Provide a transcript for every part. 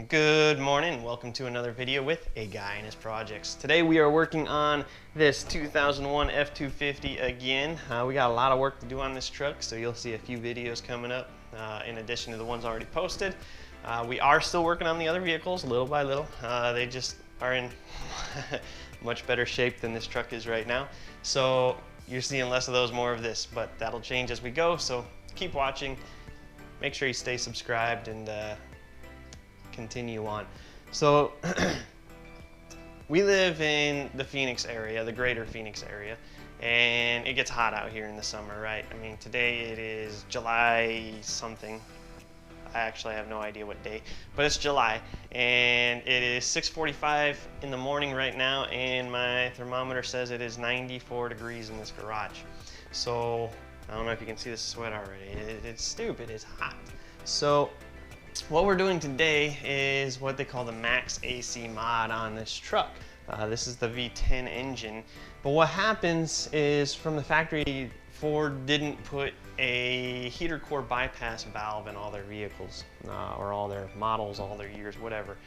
Good morning, welcome to another video with a guy and his projects. Today we are working on this 2001 F250 again. We got a lot of work to do on this truck, so you'll see a few videos coming up in addition to the ones already posted. We are still working on the other vehicles little by little. They just are in much better shape than this truck is right now. So you're seeing less of those, more of this, but that'll change as we go. So keep watching, make sure you stay subscribed, and continue on. So we live in the Phoenix area, the greater Phoenix area, and it gets hot out here in the summer, right? I mean, today it is July something. I actually have no idea what day, but it's July, and it is 6:45 in the morning right now, and my thermometer says it is 94 degrees in this garage. So I don't know if you can see the sweat already. It's stupid, it's hot. So what we're doing today is what they call the Max AC mod on this truck. This is the V10 engine, but what happens is from the factory, Ford didn't put a heater core bypass valve in all their vehicles, or all their models, all their years, whatever.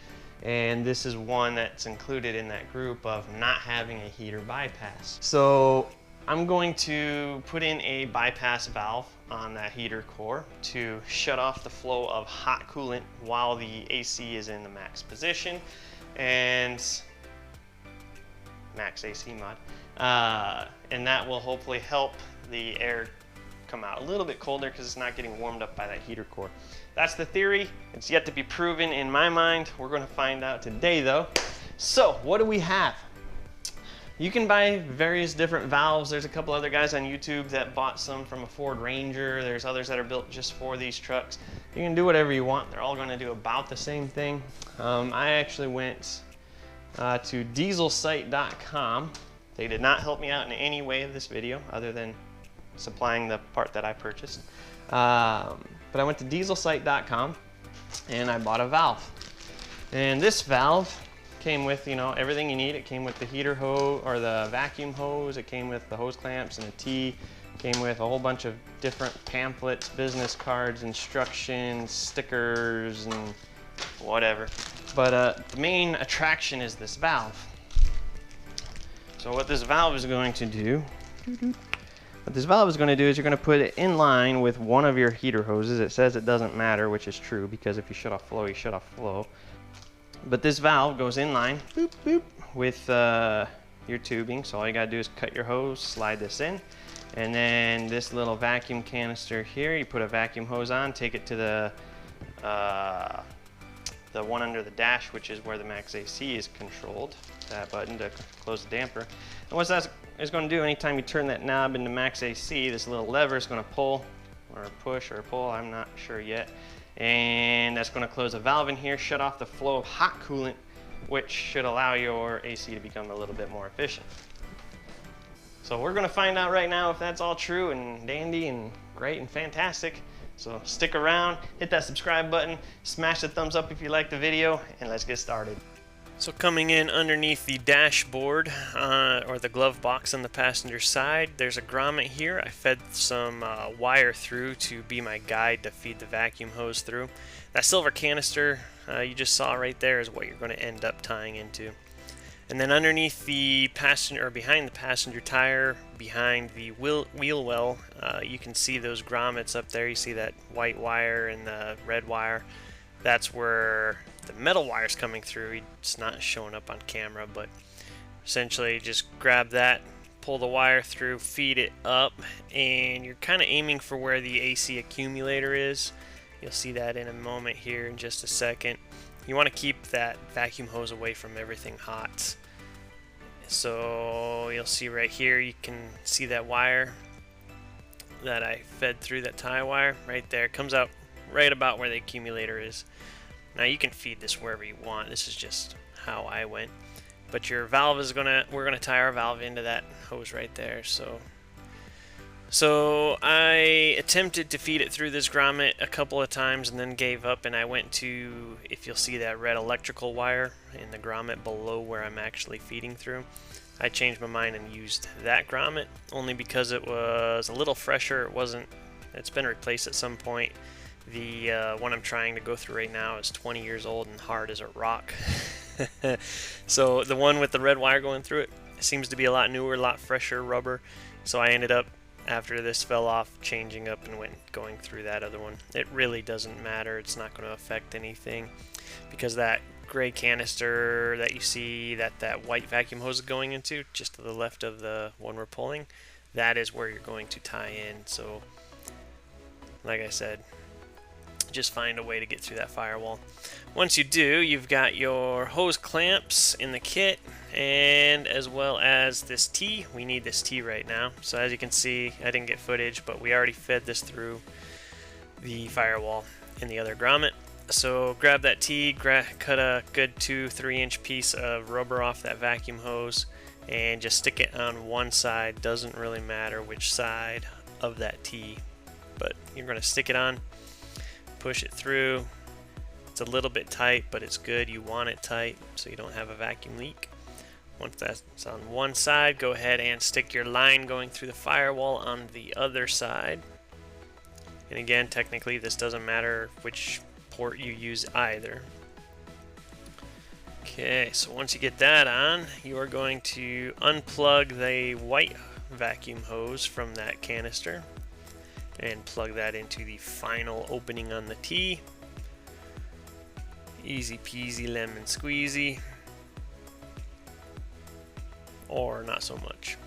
And this is one that's included in that group of not having a heater bypass. So I'm going to put in a bypass valve on that heater core to shut off the flow of hot coolant while the AC is in the max position, and Max AC mod. And that will hopefully help the air come out a little bit colder because it's not getting warmed up by that heater core. That's the theory. It's yet to be proven in my mind. We're going to find out today though. So what do we have? You can buy various different valves. There's a couple other guys on YouTube that bought some from a Ford Ranger. There's others that are built just for these trucks. You can do whatever you want. They're all going to do about the same thing. I actually went to dieselsite.com. They did not help me out in any way of this video other than supplying the part that I purchased. But I went to dieselsite.com and I bought a valve. And this valve came with, you know, everything you need. It came with the heater hose, or the vacuum hose. It came with the hose clamps and a T. It came with a whole bunch of different pamphlets, business cards, instructions, stickers, and whatever. But the main attraction is this valve. So what this valve is going to do, is you're going to put it in line with one of your heater hoses. It says it doesn't matter, which is true, because if you shut off flow, you shut off flow. But this valve goes in line, boop, boop, with your tubing. So all you gotta do is cut your hose, slide this in, and then this little vacuum canister here, you put a vacuum hose on, take it to the one under the dash, which is where the Max AC is controlled, that button to close the damper. And what that is going to do, anytime you turn that knob into Max AC, this little lever is going to pull, or push, or pull, I'm not sure yet. And that's going to close a valve in here, shut off the flow of hot coolant, which should allow your AC to become a little bit more efficient. So we're going to find out right now if that's all true and dandy and great and fantastic. So stick around, hit that subscribe button, smash the thumbs up if you like the video, and let's get started. So coming in underneath the dashboard, or the glove box on the passenger side, there's a grommet here. I fed some wire through to be my guide to feed the vacuum hose through. That silver canister you just saw right there is what you're going to end up tying into. And then underneath the passenger, or behind the passenger tire, behind the wheel well, you can see those grommets up there. You see that white wire and the red wire. That's where the metal wire's coming through. It's not showing up on camera, but essentially just grab that, pull the wire through, feed it up, and you're kind of aiming for where the AC accumulator is. You'll see that in a moment here in just a second. You want to keep that vacuum hose away from everything hot. So you'll see right here, you can see that wire that I fed through, that tie wire right there. It comes out right about where the accumulator is. Now you can feed this wherever you want. This is just how I went. But your valve is we're gonna tie our valve into that hose right there. So I attempted to feed it through this grommet a couple of times and then gave up, and I went to, if you'll see that red electrical wire in the grommet below where I'm actually feeding through, I changed my mind and used that grommet only because it was a little fresher. It's been replaced at some point. The one I'm trying to go through right now is 20 years old and hard as a rock. So the one with the red wire going through it seems to be a lot newer, a lot fresher rubber. So I ended up, after this fell off, changing up and going through that other one. It really doesn't matter. It's not going to affect anything, because that gray canister that you see that white vacuum hose is going into, just to the left of the one we're pulling, that is where you're going to tie in. So like I said, just find a way to get through that firewall. Once you do, you've got your hose clamps in the kit, and as well as this T. We need this T right now. So as you can see, I didn't get footage, but we already fed this through the firewall in the other grommet. So grab that T, cut a good 2-3 inch piece of rubber off that vacuum hose, and just stick it on one side. Doesn't really matter which side of that T, but you're going to stick it on, push it through. It's a little bit tight, but it's good. You want it tight so you don't have a vacuum leak. Once that's on one side, go ahead and stick your line going through the firewall on the other side. And again, technically this doesn't matter which port you use either. Okay, so once you get that on, you are going to unplug the white vacuum hose from that canister and plug that into the final opening on the T. Easy peasy lemon squeezy, or not so much.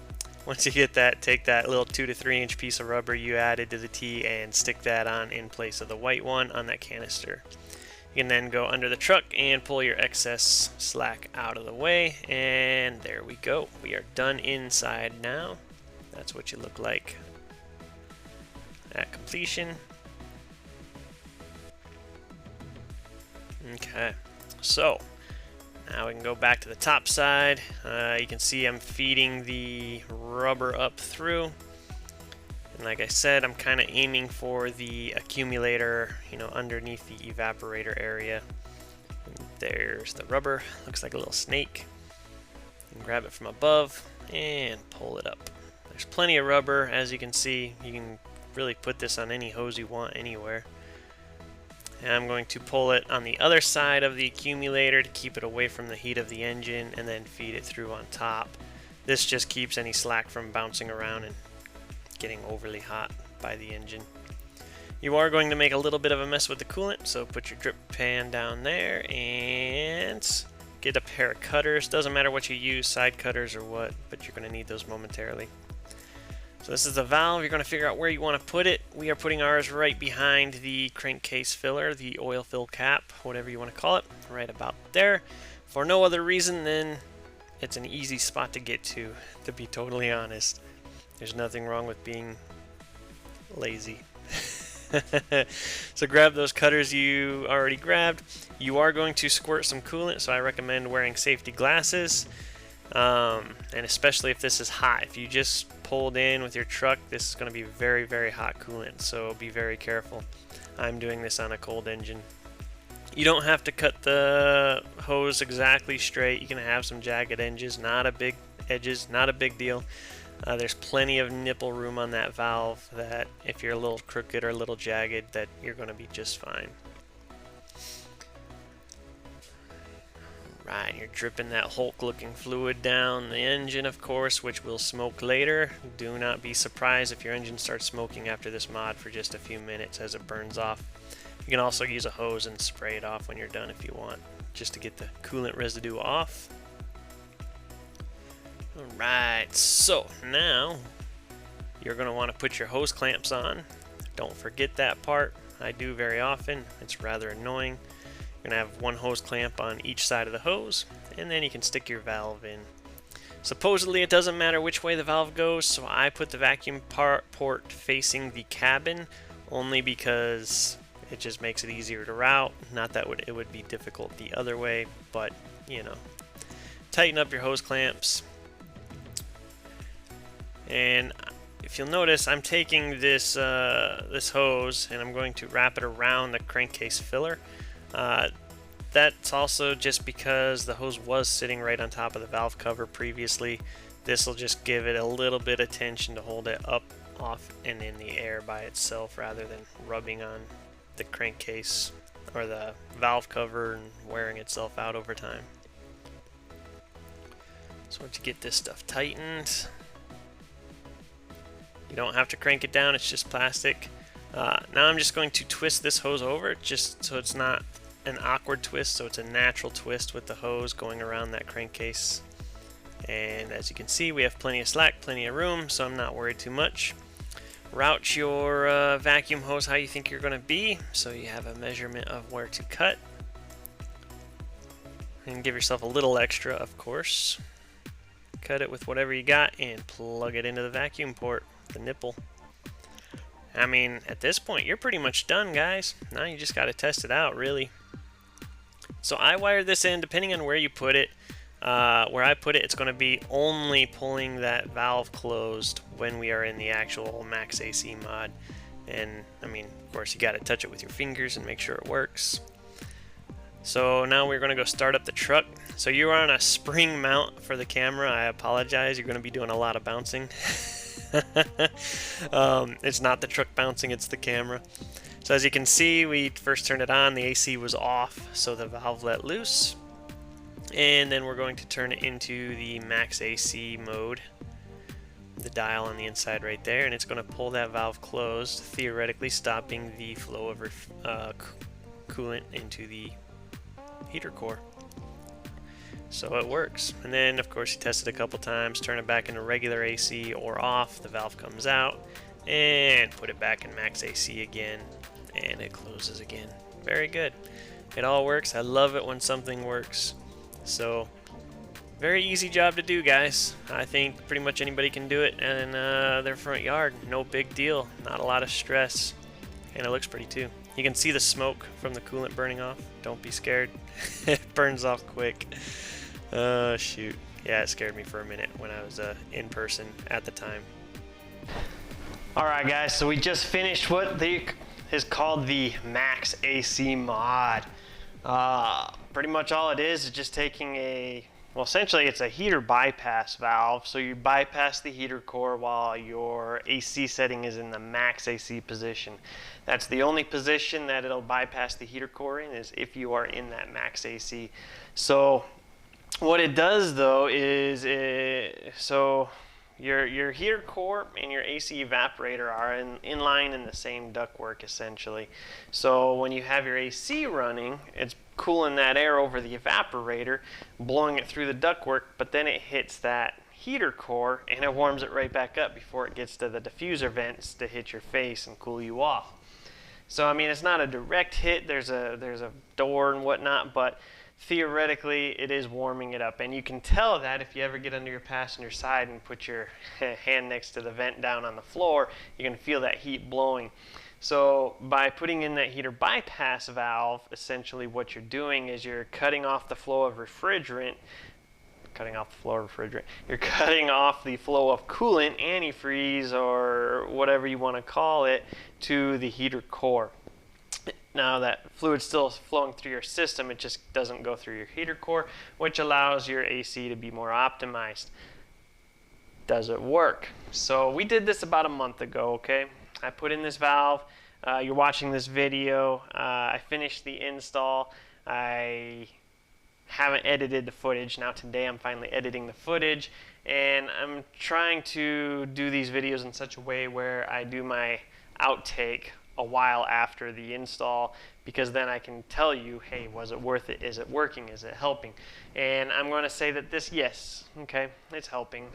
Once you get that, take that little 2 to 3 inch piece of rubber you added to the T and stick that on in place of the white one on that canister. You can then go under the truck and pull your excess slack out of the way, and there we go. We are done inside now. That's what you look like at completion. Okay, so now we can go back to the top side. You can see I'm feeding the rubber up through, and like I said, I'm kind of aiming for the accumulator, underneath the evaporator area. And there's the rubber. Looks like a little snake. You can grab it from above and pull it up. There's plenty of rubber, as you can see. You can really put this on any hose you want anywhere. And I'm going to pull it on the other side of the accumulator to keep it away from the heat of the engine, and then feed it through on top. This just keeps any slack from bouncing around and getting overly hot by the engine. You are going to make a little bit of a mess with the coolant, so put your drip pan down there and get a pair of cutters. Doesn't matter what you use, side cutters or what, but you're going to need those momentarily. So this is the valve. You're going to figure out where you want to put it. We are putting ours right behind the crankcase filler, the oil fill cap, whatever you want to call it, right about there. For no other reason than it's an easy spot to get to be totally honest. There's nothing wrong with being lazy. So grab those cutters you already grabbed. You are going to squirt some coolant, so I recommend wearing safety glasses. And especially if this is hot. If you just pulled in with your truck, this is going to be very, very hot coolant, so be very careful. I'm doing this on a cold engine. You don't have to cut the hose exactly straight. You can have some jagged edges, not a big deal. There's plenty of nipple room on that valve that if you're a little crooked or a little jagged, that you're going to be just fine. Right, you're dripping that Hulk looking fluid down the engine, of course, which will smoke later. Do not be surprised if your engine starts smoking after this mod for just a few minutes as it burns off. You can also use a hose and spray it off when you're done if you want, just to get the coolant residue off. Alright, so now you're going to want to put your hose clamps on. Don't forget that part. I do very often. It's rather annoying. You're going to have one hose clamp on each side of the hose, and then you can stick your valve in. Supposedly it doesn't matter which way the valve goes, so I put the vacuum port facing the cabin only because it just makes it easier to route. Not that it would be difficult the other way, but tighten up your hose clamps. And if you'll notice, I'm taking this this hose and I'm going to wrap it around the crankcase filler. That's also just because the hose was sitting right on top of the valve cover previously. This will just give it a little bit of tension to hold it up, off, and in the air by itself rather than rubbing on the crankcase or the valve cover and wearing itself out over time. So once you get this stuff tightened, you don't have to crank it down, it's just plastic. Now I'm just going to twist this hose over just so it's not an awkward twist, so it's a natural twist with the hose going around that crankcase. And as you can see, we have plenty of slack, plenty of room, so I'm not worried too much. Route your vacuum hose how you think you're going to be, so you have a measurement of where to cut. And give yourself a little extra, of course. Cut it with whatever you got and plug it into the vacuum port, the nipple. I mean, at this point, you're pretty much done, guys. Now you just got to test it out, really. So I wired this in, depending on where you put it. Where I put it, it's going to be only pulling that valve closed when we are in the actual Max AC mod. And, I mean, of course, you got to touch it with your fingers and make sure it works. So now we're going to go start up the truck. So you're on a spring mount for the camera. I apologize. You're going to be doing a lot of bouncing. It's not the truck bouncing, it's the camera. So as you can see, we first turned it on, the AC was off, so the valve let loose. And then we're going to turn it into the Max AC mode. The dial on the inside right there, and it's going to pull that valve closed, theoretically stopping the flow of coolant into the heater core. So it works. And then of course you test it a couple times, turn it back into regular AC or off, the valve comes out, and put it back in Max AC again, and it closes again. Very good. It all works. I love it when something works. So very easy job to do, guys. I think pretty much anybody can do it in their front yard. No big deal. Not a lot of stress. And it looks pretty too. You can see the smoke from the coolant burning off. Don't be scared. It burns off quick. Shoot. Yeah, it scared me for a minute when I was in person at the time. Alright guys, so we just finished what is called the Max AC mod. Pretty much all it is just taking well, essentially it's a heater bypass valve. So you bypass the heater core while your AC setting is in the Max AC position. That's the only position that it'll bypass the heater core in, is if you are in that Max AC. So what it does though is, so your heater core and your AC evaporator are in line in the same ductwork essentially. So when you have your AC running, it's cooling that air over the evaporator, blowing it through the ductwork, but then it hits that heater core and it warms it right back up before it gets to the diffuser vents to hit your face and cool you off. So I mean, it's not a direct hit, there's a door and whatnot, but theoretically it is warming it up, and you can tell that if you ever get under your passenger side and put your hand next to the vent down on the floor, you can feel that heat blowing. So by putting in that heater bypass valve, essentially what you're doing is you're cutting off the flow of refrigerant. You're cutting off the flow of coolant, antifreeze, or whatever you want to call it, to the heater core. Now that fluid's still flowing through your system, it just doesn't go through your heater core, which allows your AC to be more optimized. Does it work? So we did this about a month ago, okay? I put in this valve. You're watching this video. I finished the install. I haven't edited the footage. Now today I'm finally editing the footage, and I'm trying to do these videos in such a way where I do my outtake a while after the install, because then I can tell you, hey, was it worth it? Is it working? Is it helping? And I'm going to say that this, yes, okay, it's helping.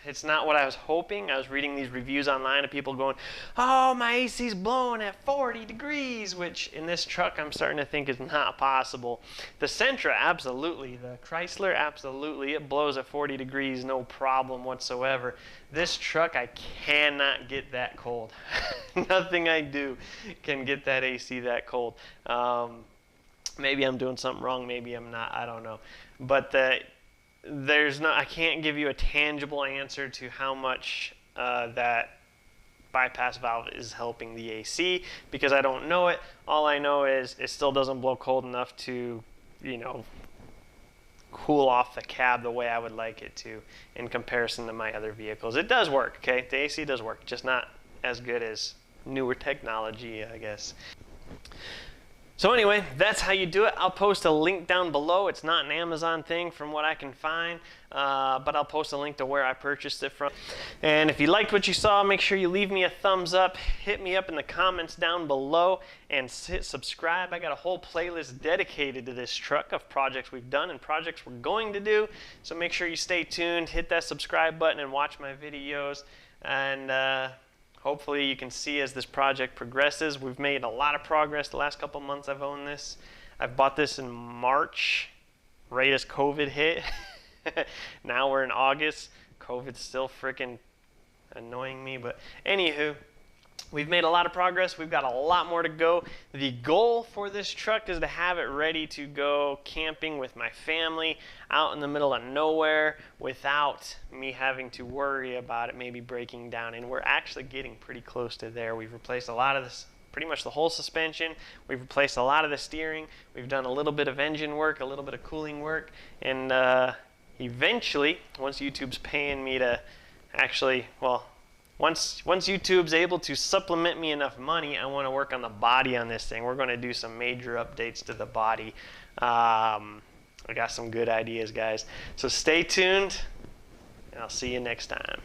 It's not what I was hoping. I was reading these reviews online of people going, oh, my AC's blowing at 40 degrees, which in this truck I'm starting to think is not possible. The Sentra, absolutely. The Chrysler, absolutely. It blows at 40 degrees, no problem whatsoever. This truck, I cannot get that cold. Nothing I do can get that AC that cold. Maybe I'm doing something wrong. Maybe I'm not. I don't know. But I can't give you a tangible answer to how much that bypass valve is helping the AC, because I don't know it. All I know is it still doesn't blow cold enough to, you know, cool off the cab the way I would like it to in comparison to my other vehicles. It does work, okay? The AC does work, just not as good as newer technology, I guess. So anyway, that's how you do it. I'll post a link down below. It's not an Amazon thing from what I can find, but I'll post a link to where I purchased it from. And if you liked what you saw, make sure you leave me a thumbs up, hit me up in the comments down below, and hit subscribe. I got a whole playlist dedicated to this truck of projects we've done and projects we're going to do. So make sure you stay tuned, hit that subscribe button, and watch my videos. And hopefully you can see as this project progresses. We've made a lot of progress the last couple months I've owned this. I've bought this in March, right as COVID hit. Now we're in August. COVID's still freaking annoying me, but anywho, we've made a lot of progress. We've got a lot more to go. The goal for this truck is to have it ready to go camping with my family out in the middle of nowhere without me having to worry about it maybe breaking down. And we're actually getting pretty close to there. We've replaced a lot of this, pretty much the whole suspension. We've replaced a lot of the steering. We've done a little bit of engine work, a little bit of cooling work. And eventually, once YouTube's paying me to actually, well, Once YouTube's able to supplement me enough money, I want to work on the body on this thing. We're going to do some major updates to the body. I got some good ideas, guys. So stay tuned, and I'll see you next time.